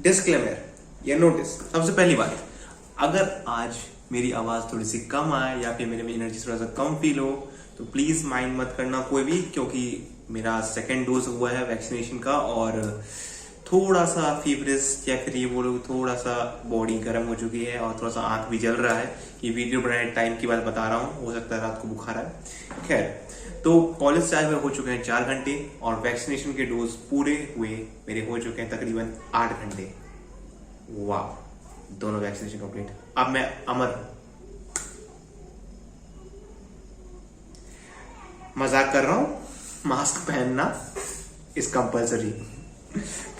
Disclaimer या notice. सबसे पहली बात, अगर आज मेरी आवाज थोड़ी सी कम आए या फिर मेरे में एनर्जी थोड़ा सा कम फील हो तो प्लीज माइंड मत करना कोई भी, क्योंकि मेरा सेकेंड डोज हुआ है वैक्सीनेशन का और थोड़ा सा फीवरिश या फिर ये बोलो थोड़ा सा बॉडी गर्म हो चुकी है और थोड़ा सा आंख भी जल रहा है। ये वीडियो बनाने टाइम की बात बता रहा हूँ, हो सकता है रात को बुखार आए। खैर, तो कॉलेज से आए हुए हो चुके हैं 4 घंटे और वैक्सीनेशन के डोज पूरे हुए मेरे हो चुके हैं तकरीबन 8 घंटे। वाह, दोनों वैक्सीनेशन कंप्लीट। अब मैं अमर हूं, मजाक कर रहा हूं, मास्क पहनना इज कंपल्सरी।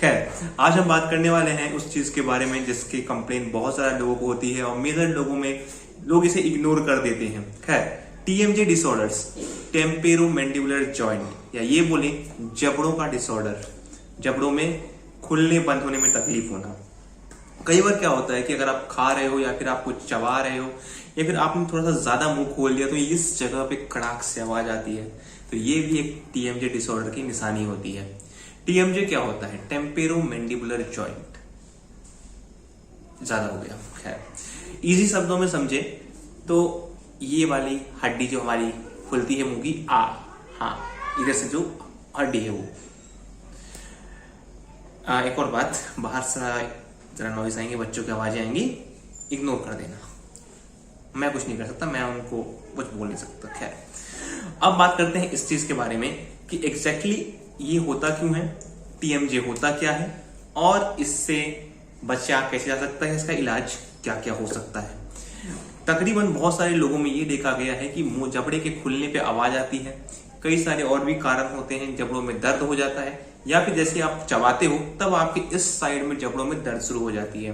खैर, आज हम बात करने वाले हैं उस चीज के बारे में जिसकी कंप्लेन बहुत सारे लोगों को होती है और मेजर लोगों में लोग इसे इग्नोर कर देते हैं। खैर, टीएमजे डिसऑर्डर्स, टेम्पेरोमैंडिबुलर जॉइंट, या ये बोले जबड़ों का डिसऑर्डर, जबड़ों में खुलने बंद होने में तकलीफ होना। कई बार क्या होता है कि अगर आप खा रहे हो या फिर आप कुछ चबा रहे हो या फिर आपने थोड़ा सा ज्यादा मुंह खोल लिया तो इस जगह पे कड़ाक से आवाज आती है, तो ये भी एक टीएमजे डिसऑर्डर की निशानी होती है। टीएमजे क्या होता है? टेम्पेरोमैंडिबुलर जॉइंट। ज्यादा हो गया। खैर, इजी शब्दों में समझे तो ये वाली हड्डी जो हमारी खुलती है मुंह की, इधर से जो हड्डी है वो। एक और बात, बाहर से जरा नॉइस आएंगे, बच्चों की आवाजें आएंगी, इग्नोर कर देना। मैं कुछ नहीं कर सकता, मैं उनको कुछ बोल नहीं सकता। खैर, अब बात करते हैं इस चीज के बारे में कि एग्जैक्टली ये होता क्यों है, टीएमजे होता क्या है और इससे बचा कैसे जा सकता है, इसका इलाज क्या क्या हो सकता है। तकरीबन बहुत सारे लोगों में ये देखा गया है कि मुंह जबड़े के खुलने पे आवाज आती है। कई सारे और भी कारण होते हैं, जबड़ों में दर्द हो जाता है या फिर जैसे आप चबाते हो तब आपके इस साइड में जबड़ों में दर्द शुरू हो जाती है।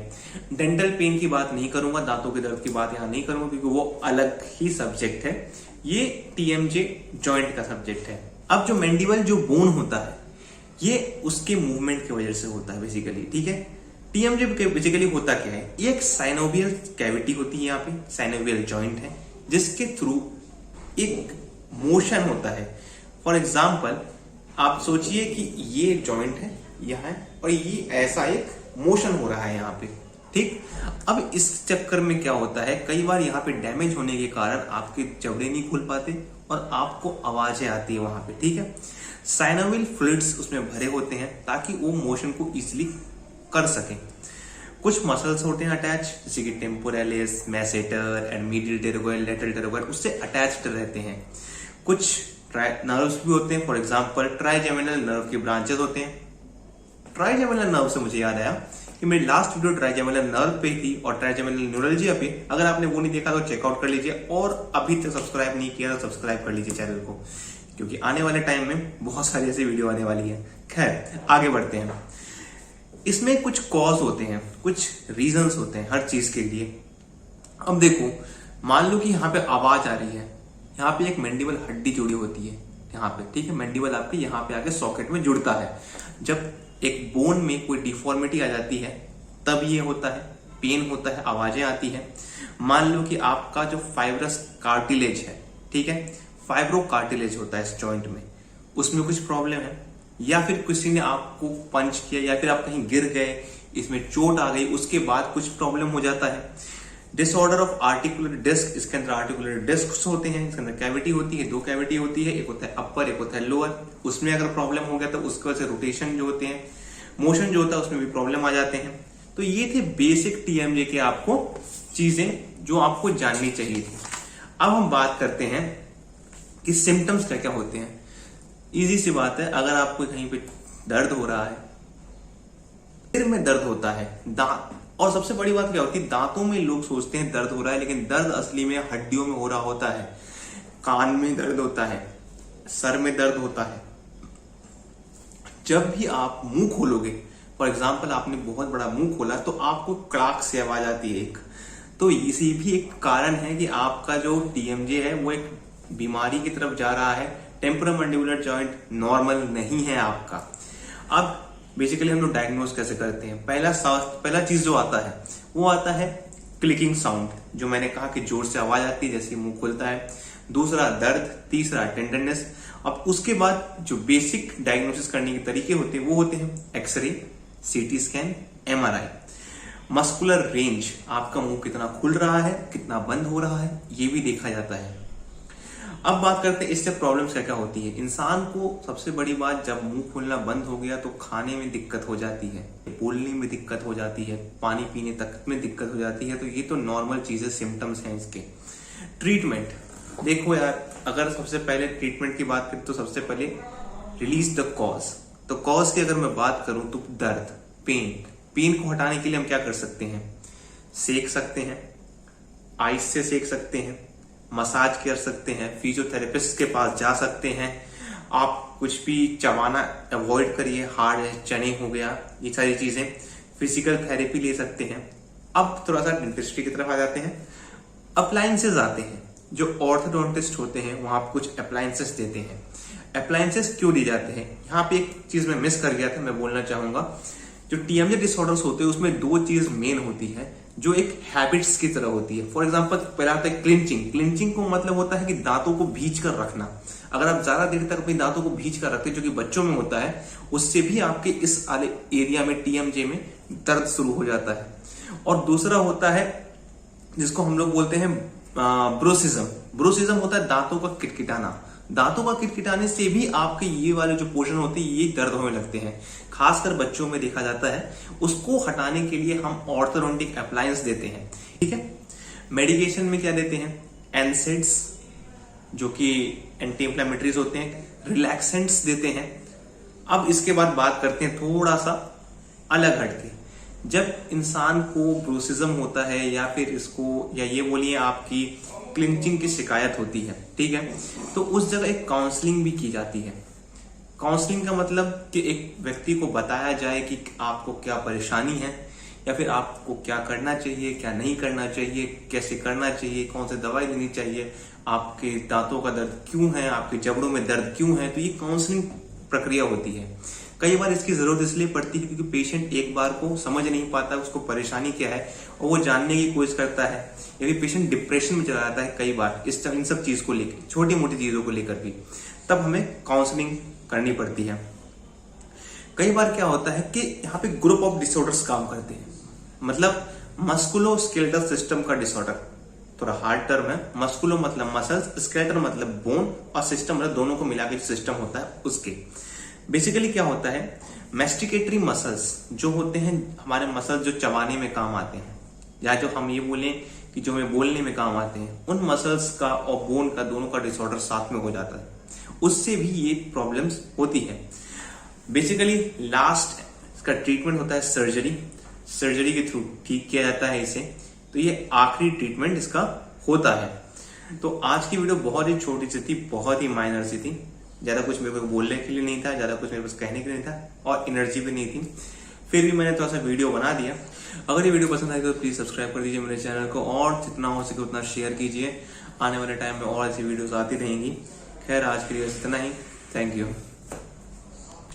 डेंटल पेन की बात नहीं करूंगा, दांतों के दर्द की बात यहाँ नहीं करूंगा क्योंकि वो अलग ही सब्जेक्ट है। ये टीएमजे जॉइंट का सब्जेक्ट है। अब जो मैंडिबल जो बोन होता है ये उसके मूवमेंट की वजह से होता है बेसिकली, ठीक है। टीएमजे बेसिकली होता क्या है, ये एक साइनोवियल कैविटी होती है, यहाँ पे साइनोवियल जॉइंट है जिसके थ्रू एक मोशन होता है। फॉर एग्जाम्पल आप सोचिए कि ये जॉइंट है यहाँ और ये ऐसा एक मोशन हो रहा है यहाँ पे, ठीक। अब इस चक्कर में क्या होता है, कई बार यहाँ पे डैमेज होने के कारण आपके जबड़े नहीं खुल पाते और आपको आवाजें आती है वहां पे, ठीक है। साइनोवियल फ्लूइड्स उसमें भरे होते हैं ताकि वो मोशन को इजिली कर सके। कुछ मसल्स होते हैं अटैच, जैसे कि टेम्पोरालिस, मैसेटर एंड मीडियल टेरोगोइड, लेटरल टेरोगोइड, उससे अटैच्ड रहते हैं। कुछ नर्व्स भी होते हैं, फॉर एग्जांपल ट्राइजेमिनल नर्व के ब्रांचेस होते हैं। ट्राइजेमिनल नर्व से मुझे याद आया कि मेरी लास्ट वीडियो ट्राइजेमिनल नर्व पे थी और ट्राइजेमिनल न्यूरल्जिया पे, अगर आपने वो नहीं देखा तो चेकआउट कर लीजिए और अभी तक सब्सक्राइब नहीं किया तो सब्सक्राइब कर लीजिए चैनल को, क्योंकि आने वाले टाइम में बहुत सारी ऐसी वीडियो आने वाली है। खैर, आगे बढ़ते हैं। इसमें कुछ कॉज होते हैं, कुछ रीजंस होते हैं हर चीज के लिए। अब देखो, मान लो कि यहाँ पे आवाज आ रही है, यहाँ पे एक मैंडिबल हड्डी जुड़ी होती है यहाँ पे, ठीक है। मैंडिबल आपके यहाँ पे आके सॉकेट में जुड़ता है। जब एक बोन में कोई डिफॉर्मिटी आ जाती है तब ये होता है, पेन होता है, आवाजें आती है। मान लो कि आपका जो फाइब्रस कार्टिलेज है, ठीक है, फाइब्रो कार्टिलेज होता है इस जॉइंट में, उसमें कुछ प्रॉब्लम है या फिर किसी ने आपको पंच किया या फिर आप कहीं गिर गए, इसमें चोट आ गई, उसके बाद कुछ प्रॉब्लम हो जाता है। डिसऑर्डर ऑफ आर्टिकुलर डिस्क, इसके अंदर आर्टिकुलर डिस्क होते हैं, इसके अंदर कैविटी होती है, 2 कैविटी होती है, एक होता है अपर एक होता है लोअर। उसमें अगर प्रॉब्लम हो गया तो उसकी वजह से रोटेशन जो होते हैं, मोशन जो होता है उसमें भी प्रॉब्लम आ जाते हैं। तो ये थे बेसिक टीएमजे के आपको चीजें जो आपको जाननी चाहिए थी। अब हम बात करते हैं कि सिम्टम्स क्या क्या होते हैं। इजी सी बात है, अगर आपको कहीं पे दर्द हो रहा है, सिर में दर्द होता है, दांत, और सबसे बड़ी बात क्या होती है, दांतों में लोग सोचते हैं दर्द हो रहा है लेकिन दर्द असली में हड्डियों में हो रहा होता है। कान में दर्द होता है, सर में दर्द होता है। जब भी आप मुंह खोलोगे, फॉर एग्जाम्पल आपने बहुत बड़ा मुंह खोला तो आपको कड़ाक से आवाज आती है एक, तो इसी भी एक कारण है कि आपका जो टीएमजे है वो एक बीमारी की तरफ जा रहा है। टेम्पोरोमैंडिबुलर जॉइंट नॉर्मल नहीं है आपका। अब बेसिकली हम लोग डायग्नोज कैसे करते हैं, पहला चीज जो आता है वो आता है क्लिकिंग साउंड, जो मैंने कहा कि जोर से आवाज आती है जैसे मुंह खुलता है। दूसरा दर्द, तीसरा टेंडरनेस। अब उसके बाद जो बेसिक डायग्नोसिस करने के तरीके होते हैं वो होते हैं x ray, CT scan, MRI. Muscular range, आपका मुंह कितना खुल रहा है, कितना बंद हो रहा है, ये भी देखा जाता है। अब बात करते हैं इससे प्रॉब्लम्स क्या क्या होती है। इंसान को सबसे बड़ी बात, जब मुंह खुलना बंद हो गया तो खाने में दिक्कत हो जाती है, बोलने में दिक्कत हो जाती है, पानी पीने तक में दिक्कत हो जाती है। तो ये तो नॉर्मल चीजें, सिम्टम्स हैं इसके। ट्रीटमेंट देखो यार, अगर सबसे पहले ट्रीटमेंट की बात करें तो सबसे पहले रिलीज द कॉज। तो कॉज की अगर मैं बात करूं तो दर्द, पेन को हटाने के लिए हम क्या कर सकते हैं? सेक सकते हैं, आइस से सेक सकते हैं, मसाज कर सकते हैं, फिजियोथेरेपिस्ट के पास जा सकते हैं। आप कुछ भी चबाना अवॉइड करिए, हार्ड है, चने हो गया, ये सारी चीजें। फिजिकल थेरेपी ले सकते हैं। अब थोड़ा सा डेंटिस्ट्री की तरफ आ जाते हैं। अप्लायंसेस आते हैं, जो ऑर्थोडोंटिस्ट होते हैं वहां आप कुछ अप्लायंसेस देते हैं। अप्लायंसेस क्यों दिए जाते हैं? यहाँ पे एक चीज मैं मिस कर गया था, मैं बोलना चाहूंगा। जो टीएमजे डिसऑर्डर्स होते हैं उसमें दो चीज मेन होती है जो एक हैबिट्स की तरह होती है। फॉर एग्जांपल पहला आता है क्लिंचिंग। क्लिंचिंग को मतलब होता है कि दांतों को भींच कर रखना। अगर आप ज्यादा देर तक अपने दांतों को भींच कर रखते हैं, जो कि बच्चों में होता है, उससे भी आपके इस वाले एरिया में, टीएमजे में दर्द शुरू हो जाता है। और दूसरा होता है जिसको हम लोग बोलते हैं ब्रोसिज्म। ब्रोसिज्म होता है दांतों का किटकिटाना। दांतों का किटकिटाने से भी आपके ये वाले जो पोर्शन होते हैं ये दर्द होने लगते हैं, खासकर बच्चों में देखा जाता है। उसको हटाने के लिए हम ऑर्थोडोंटिक अप्लायंस देते हैं, ठीक है। मेडिकेशन में क्या देते हैं? एनसेड्स, जो कि एंटी इंफ्लेमेटरीज होते हैं, रिलैक्सेंट्स देते हैं। अब इसके बाद बात करते हैं थोड़ा सा अलग हटके। जब इंसान को ब्रूसिज्म होता है या फिर इसको, या ये बोलिए आपकी क्लिंचिंग की शिकायत होती है, ठीक है, तो उस जगह एक काउंसलिंग भी की जाती है। काउंसलिंग का मतलब कि एक व्यक्ति को बताया जाए कि आपको क्या परेशानी है, या फिर आपको क्या करना चाहिए, क्या नहीं करना चाहिए, कैसे करना चाहिए, कौन सी दवाई लेनी चाहिए, आपके दांतों का दर्द क्यों है, आपके जबड़ों में दर्द क्यों है। तो ये काउंसलिंग प्रक्रिया होती है। कई बार इसकी जरूरत इसलिए पड़ती है क्योंकि पेशेंट एक बार को समझ नहीं पाता उसको परेशानी क्या है, और वो जानने की कोशिश करता है, या फिर पेशेंट डिप्रेशन में चला जाता है कई बार इन सब चीज को लेकर, छोटी मोटी चीजों को लेकर भी, तब हमें काउंसलिंग करनी पड़ती है। कई बार क्या होता है कि यहाँ पे ग्रुप ऑफ डिसऑर्डर्स काम करते हैं, मतलब मस्कुलोस्केलेटल सिस्टम का डिसऑर्डर, थोड़ा हार्ड टर्म है। मस्कुलो मतलब मसल्स, स्केलेटल मतलब बोन, और सिस्टम मतलब दोनों को मिला के सिस्टम होता है उसके। बेसिकली क्या होता है, मैस्टिकेटरी मसल्स जो होते हैं हमारे मसल्स जो चबाने में काम आते हैं, या जो हम ये बोलें कि जो हमें बोलने में काम आते हैं, उन मसल्स का और बोन का दोनों का डिसऑर्डर साथ में हो जाता है, उससे भी ये प्रॉब्लम्स होती है। बेसिकली लास्ट इसका ट्रीटमेंट होता है सर्जरी। सर्जरी के थ्रू ठीक किया जाता है इसे। तो ये आखिरी ट्रीटमेंट इसका होता है। तो आज की वीडियो बहुत ही छोटी सी थी, बहुत ही माइनर सी थी, ज्यादा कुछ मेरे को बोलने के लिए नहीं था, ज्यादा कुछ मेरे पास कहने के लिए नहीं था, और एनर्जी भी नहीं थी, फिर भी मैंने थोड़ा सा वीडियो बना दिया। अगर ये वीडियो पसंद आई तो प्लीज सब्सक्राइब कर दीजिए मेरे चैनल को, और जितना हो सके उतना शेयर कीजिए। आने वाले टाइम में और ऐसी वीडियोस आती रहेंगी। खैर आज के लिए इतना ही, थैंक यू।